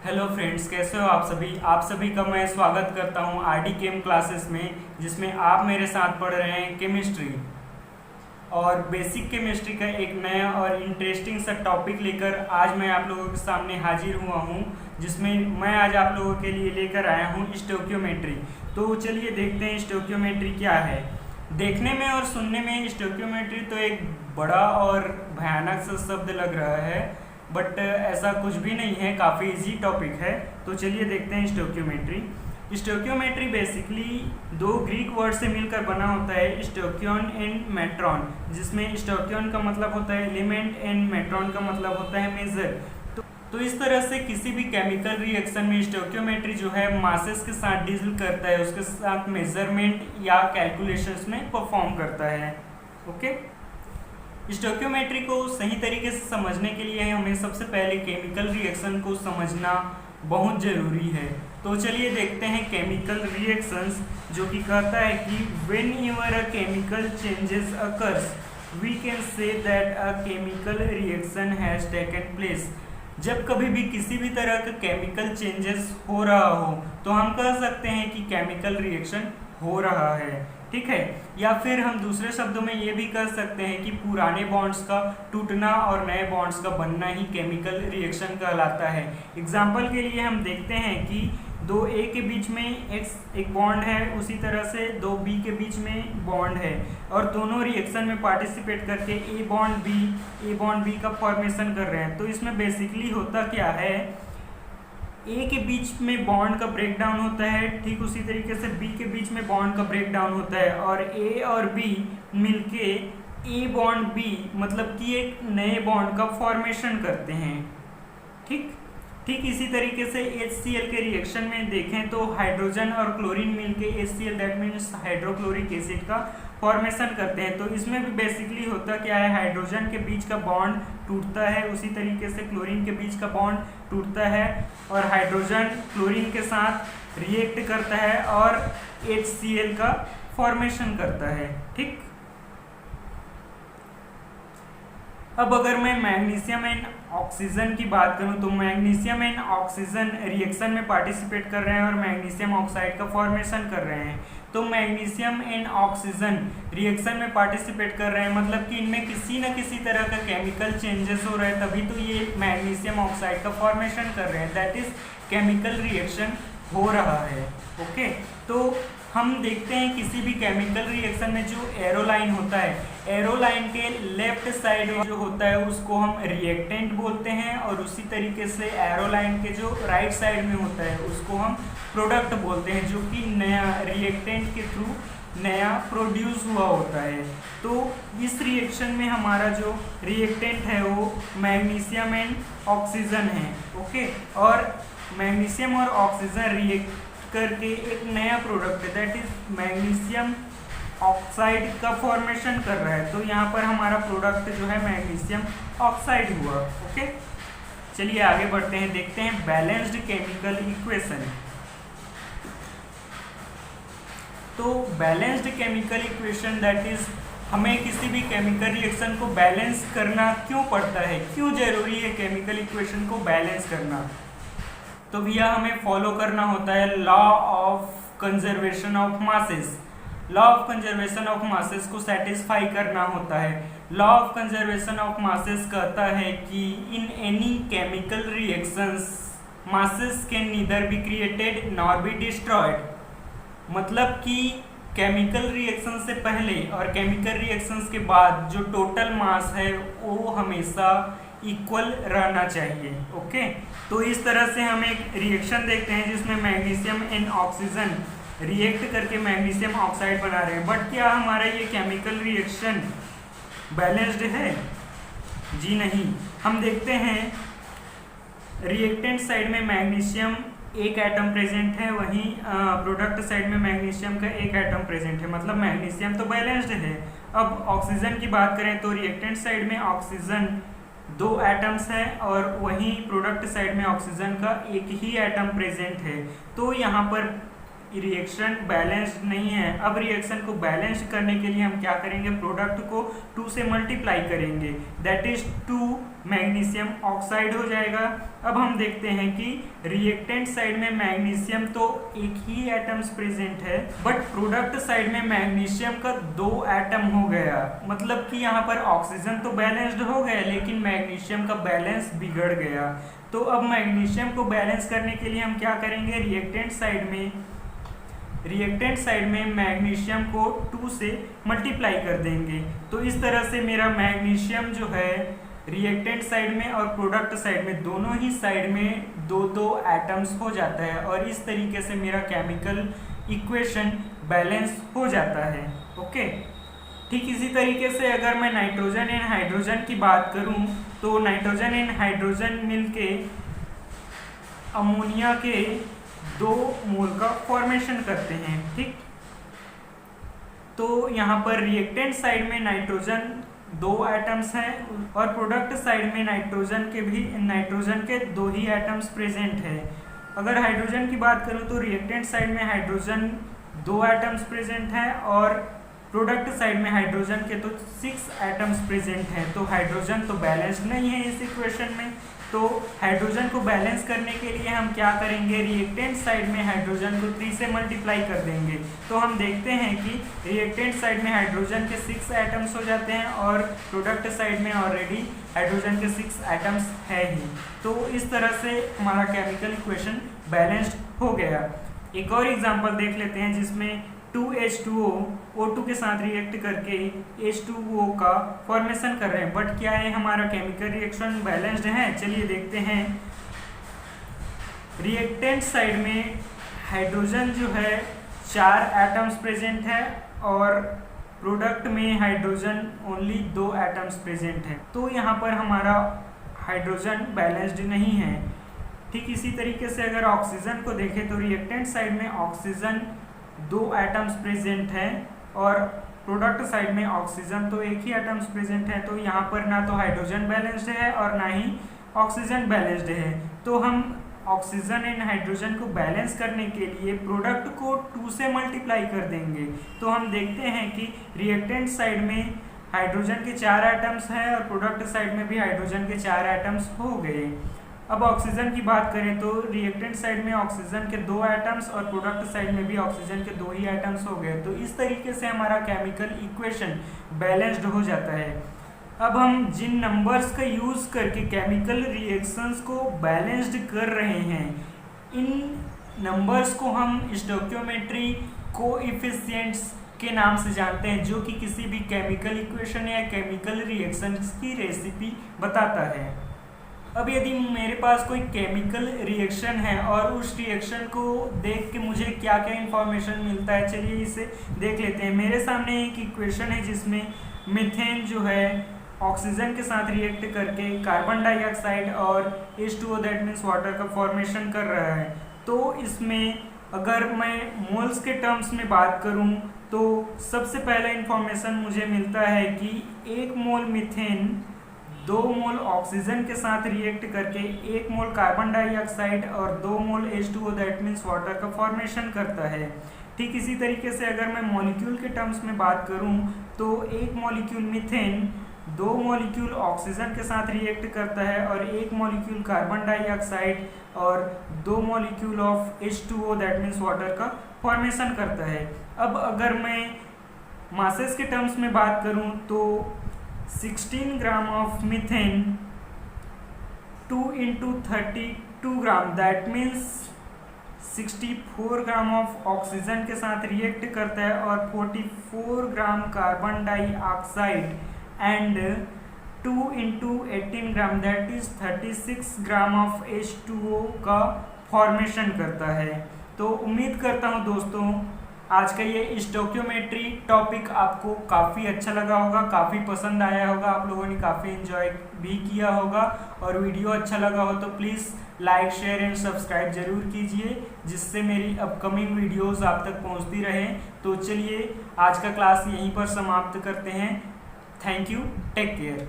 Hello friends, कैसे हो आप सभी का मैं स्वागत करता हूं आरडी केम क्लासेस में, जिसमें आप मेरे साथ पढ़ रहे हैं केमिस्ट्री। और बेसिक केमिस्ट्री का एक नया और इंटरेस्टिंग सा टॉपिक लेकर आज मैं आप लोगों के सामने हाजिर हुआ हूं, जिसमें मैं आज आप लोगों के लिए लेकर आया हूं स्टोइकियोमेट्री। तो चलिए देखते हैं स्टोइकियोमेट्री क्या है। देखने में और सुनने में स्टोइकियोमेट्री तो एक बड़ा और भयानक सा शब्द लग रहा है, बट ऐसा कुछ भी नहीं है, काफ़ी इजी टॉपिक है। तो चलिए देखते हैं स्टोइकियोमेट्री। स्टोइकियोमेट्री बेसिकली दो ग्रीक वर्ड से मिलकर बना होता है, स्टोइकियन एंड मेट्रॉन, जिसमें स्टोइकियन का मतलब होता है एलिमेंट एंड मेट्रॉन का मतलब होता है मेजर। तो इस तरह से किसी भी केमिकल रिएक्शन में स्टोइकियोमेट्री जो है मासेस के साथ डील करता है, उसके साथ मेजरमेंट या कैलकुलेशंस में परफॉर्म करता है। ओके, स्टोइकियोमेट्री को सही तरीके से समझने के लिए हमें सबसे पहले केमिकल रिएक्शन को समझना बहुत ज़रूरी है। तो चलिए देखते हैं केमिकल रिएक्शंस, जो कि कहता है कि whenever a chemical changes occurs we can say that a chemical reaction has taken place. जब कभी भी किसी भी तरह का केमिकल चेंजेस हो रहा हो तो हम कह सकते हैं कि केमिकल रिएक्शन हो रहा है, ठीक है। या फिर हम दूसरे शब्दों में ये भी कह सकते हैं कि पुराने बॉन्ड्स का टूटना और नए बॉन्ड्स का बनना ही केमिकल रिएक्शन कहलाता है। एग्जाम्पल के लिए हम देखते हैं कि दो ए के बीच में एक बॉन्ड है, उसी तरह से दो बी के बीच में बॉन्ड है, और दोनों रिएक्शन में पार्टिसिपेट करके ए बॉन्ड बी का फॉर्मेशन कर रहे हैं। तो इसमें बेसिकली होता क्या है, ए के बीच में बॉन्ड का ब्रेक डाउन होता है, ठीक उसी तरीके से बी के बीच में बॉन्ड का ब्रेक डाउन होता है, और ए और बी मिलके ए बॉन्ड बी मतलब कि एक नए बॉन्ड का फॉर्मेशन करते हैं। ठीक इसी तरीके से HCl के रिएक्शन में देखें तो हाइड्रोजन और क्लोरीन मिलके HCl that means hydrochloric acid का फॉर्मेशन करते हैं। तो इसमें भी बेसिकली होता क्या है, हाइड्रोजन के बीच का बॉन्ड टूटता है, उसी तरीके से क्लोरीन के बीच का बॉन्ड टूटता है, और हाइड्रोजन क्लोरीन के साथ रिएक्ट करता है और HCl का फॉर्मेशन करता है। ठीक, अब अगर मैं मैग्नीशियम एंड ऑक्सीजन की बात करूं तो मैग्नीशियम एंड ऑक्सीजन रिएक्शन में पार्टिसिपेट कर रहे हैं और मैग्नीशियम ऑक्साइड का फॉर्मेशन कर रहे हैं। तो मैग्नीशियम एंड ऑक्सीजन रिएक्शन में पार्टिसिपेट कर रहे हैं, मतलब कि इनमें किसी न किसी तरह का केमिकल चेंजेस हो रहे हैं, तभी तो ये मैग्नीशियम ऑक्साइड का फॉर्मेशन कर रहे हैं, दैट इज केमिकल रिएक्शन हो रहा है। ओके, तो हम देखते हैं किसी भी केमिकल रिएक्शन में जो एरोलाइन होता है, एरोलाइन के लेफ्ट साइड जो होता है उसको हम रिएक्टेंट बोलते हैं, और उसी तरीके से एरोलाइन के जो राइट साइड में होता है उसको हम प्रोडक्ट बोलते हैं, जो कि नया रिएक्टेंट के थ्रू नया प्रोड्यूस हुआ होता है। तो इस रिएक्शन में हमारा जो रिएक्टेंट है वो मैग्नीशियम एंड ऑक्सीजन है। ओके, और मैग्नीशियम और ऑक्सीजन रिएक्ट करके एक नया प्रोडक्ट है, दैट इज मैग्नीशियम ऑक्साइड का फॉर्मेशन कर रहा है। तो यहाँ पर हमारा प्रोडक्ट जो है मैग्नीशियम ऑक्साइड हुआ। ओके, चलिए आगे बढ़ते हैं, देखते हैं बैलेंस्ड केमिकल इक्वेशन। तो balanced chemical equation that is हमें किसी भी केमिकल रिएक्शन को बैलेंस करना क्यों पड़ता है, क्यों जरूरी है केमिकल इक्वेशन को बैलेंस करना। तो भैया हमें फॉलो करना होता है law of conservation of masses. Law of conservation of masses को सेटिस्फाई करना होता है। Law of conservation of masses कहता है कि in any chemical reactions masses can neither be created nor be destroyed. मतलब कि केमिकल रिएक्शन से पहले और केमिकल रिएक्शंस के बाद जो टोटल मास है वो हमेशा इक्वल रहना चाहिए। ओके, तो इस तरह से हम एक रिएक्शन देखते हैं जिसमें मैग्नीशियम एंड ऑक्सीजन रिएक्ट करके मैग्नीशियम ऑक्साइड बना रहे हैं, बट क्या हमारा ये केमिकल रिएक्शन बैलेंस्ड है? जी नहीं। हम देखते हैं रिएक्टेंट साइड में मैग्नीशियम एक एटम प्रेजेंट है, वहीं प्रोडक्ट साइड में मैग्नीशियम का एक एटम प्रेजेंट है, मतलब मैग्नीशियम तो बैलेंस्ड है। अब ऑक्सीजन की बात करें तो रिएक्टेंट साइड में ऑक्सीजन दो एटम्स हैं और वहीं प्रोडक्ट साइड में ऑक्सीजन का एक ही एटम प्रेजेंट है। तो यहाँ पर रिएक्शन बैलेंस्ड नहीं है। अब रिएक्शन को बैलेंस्ड करने के लिए हम क्या करेंगे, प्रोडक्ट को 2 से मल्टीप्लाई करेंगे, दैट इज 2 मैग्नीशियम ऑक्साइड हो जाएगा। अब हम देखते हैं कि रिएक्टेंट साइड में मैग्नीशियम तो एक ही एटम्स प्रेजेंट है, बट प्रोडक्ट साइड में मैग्नीशियम का 2 एटम हो गया। मतलब कि यहाँ पर ऑक्सीजन तो बैलेंस्ड हो गया लेकिन मैग्नीशियम का बैलेंस बिगड़ गया। तो अब मैग्नीशियम को बैलेंस करने के लिए हम क्या करेंगे, रिएक्टेंट साइड में मैग्नीशियम को 2 से मल्टीप्लाई कर देंगे। तो इस तरह से मेरा मैग्नीशियम जो है रिएक्टेंट साइड में और प्रोडक्ट साइड में दोनों ही साइड में 2-2 एटम्स हो जाता है और इस तरीके से मेरा केमिकल इक्वेशन बैलेंस हो जाता है। ओके, ठीक इसी तरीके से अगर मैं नाइट्रोजन एंड हाइड्रोजन की बात करूं तो नाइट्रोजन एंड हाइड्रोजन मिलके अमोनिया के 2 मोल का फॉर्मेशन करते हैं। ठीक, तो यहाँ पर रिएक्टेंट साइड में नाइट्रोजन 2 एटम्स हैं और प्रोडक्ट साइड में नाइट्रोजन के 2 ही एटम्स प्रेजेंट है। अगर हाइड्रोजन की बात करूँ तो रिएक्टेंट साइड में हाइड्रोजन 2 एटम्स प्रेजेंट हैं और प्रोडक्ट साइड में हाइड्रोजन के तो 6 एटम्स प्रेजेंट हैं। तो हाइड्रोजन तो बैलेंस्ड नहीं है इस इक्वेशन में। तो हाइड्रोजन को बैलेंस करने के लिए हम क्या करेंगे, रिएक्टेंट साइड में हाइड्रोजन को 3 से मल्टीप्लाई कर देंगे। तो हम देखते हैं कि रिएक्टेंट साइड में हाइड्रोजन के 6 एटम्स हो जाते हैं और प्रोडक्ट साइड में ऑलरेडी हाइड्रोजन के 6 एटम्स है ही। तो इस तरह से हमारा केमिकल इक्वेशन बैलेंस्ड हो गया। एक और एग्जांपल देख लेते हैं जिसमें 2H2O O2 के साथ रिएक्ट करके H2O का फॉर्मेशन कर रहे हैं, बट क्या है हमारा केमिकल रिएक्शन बैलेंस्ड है। चलिए देखते हैं। रिएक्टेंट साइड में हाइड्रोजन जो है 4 एटम्स प्रेजेंट है और प्रोडक्ट में हाइड्रोजन ओनली 2 एटम्स प्रेजेंट है। तो यहाँ पर हमारा हाइड्रोजन बैलेंस्ड नहीं है। ठीक इसी तरीके से अगर ऑक्सीजन को देखें तो रिएक्टेंट साइड में ऑक्सीजन 2 एटम्स प्रेजेंट हैं और प्रोडक्ट साइड में ऑक्सीजन तो एक ही एटम्स प्रेजेंट है। तो यहाँ पर ना तो हाइड्रोजन बैलेंस्ड है और ना ही ऑक्सीजन बैलेंस्ड है। तो हम ऑक्सीजन एंड हाइड्रोजन को बैलेंस करने के लिए प्रोडक्ट को 2 से मल्टीप्लाई कर देंगे। तो हम देखते हैं कि रिएक्टेंट साइड में हाइड्रोजन के 4 एटम्स हैं और प्रोडक्ट साइड में भी हाइड्रोजन के 4 एटम्स हो गए। अब ऑक्सीजन की बात करें तो रिएक्टेंट साइड में ऑक्सीजन के 2 एटम्स और प्रोडक्ट साइड में भी ऑक्सीजन के 2 ही एटम्स हो गए। तो इस तरीके से हमारा केमिकल इक्वेशन बैलेंस्ड हो जाता है। अब हम जिन नंबर्स का यूज करके केमिकल रिएक्शंस को बैलेंस्ड कर रहे हैं, इन नंबर्स को हम स्टोइकियोमेट्री कोएफिशिएंट्स के नाम से जानते हैं, जो कि किसी भी केमिकल इक्वेशन या केमिकल रिएक्शंस की रेसिपी बताता है। अब यदि मेरे पास कोई केमिकल रिएक्शन है और उस रिएक्शन को देख के मुझे क्या क्या इंफॉर्मेशन मिलता है, चलिए इसे देख लेते हैं। मेरे सामने एक इक्वेशन है जिसमें मीथेन जो है ऑक्सीजन के साथ रिएक्ट करके कार्बन डाइऑक्साइड और H2O दैट मीन्स वाटर का फॉर्मेशन कर रहा है। तो इसमें अगर मैं मोल्स के टर्म्स में बात करूं तो सबसे पहला इंफॉर्मेशन मुझे मिलता है कि 1 मोल मीथेन 2 मोल ऑक्सीजन के साथ रिएक्ट करके 1 मोल कार्बन डाइऑक्साइड और 2 मोल H2O दैट मीन्स वाटर का फॉर्मेशन करता है। ठीक इसी तरीके से अगर मैं मॉलिक्यूल के टर्म्स में बात करूं तो 1 मॉलिक्यूल मीथेन 2 मॉलिक्यूल ऑक्सीजन के साथ रिएक्ट करता है और 1 मॉलिक्यूल कार्बन डाइऑक्साइड और 2 molecule of H2O that means water का फॉर्मेशन करता है। अब अगर मैं मासेस के टर्म्स में बात करूं तो 16 gram of methane 2 into 32 gram that means 64 gram of oxygen के साथ रिएक्ट करता है और 44 gram carbon dioxide and 2 into 18 gram that is 36 gram of H2O का फॉर्मेशन करता है। तो उम्मीद करता हूँ दोस्तों आज का ये स्टोइकियोमेट्री टॉपिक आपको काफ़ी अच्छा लगा होगा, काफ़ी पसंद आया होगा, आप लोगों ने काफ़ी एंजॉय भी किया होगा। और वीडियो अच्छा लगा हो तो please like share and subscribe जरूर कीजिए, जिससे मेरी अपकमिंग वीडियोस आप तक पहुंचती रहें। तो चलिए आज का क्लास यहीं पर समाप्त करते हैं। Thank you, take care.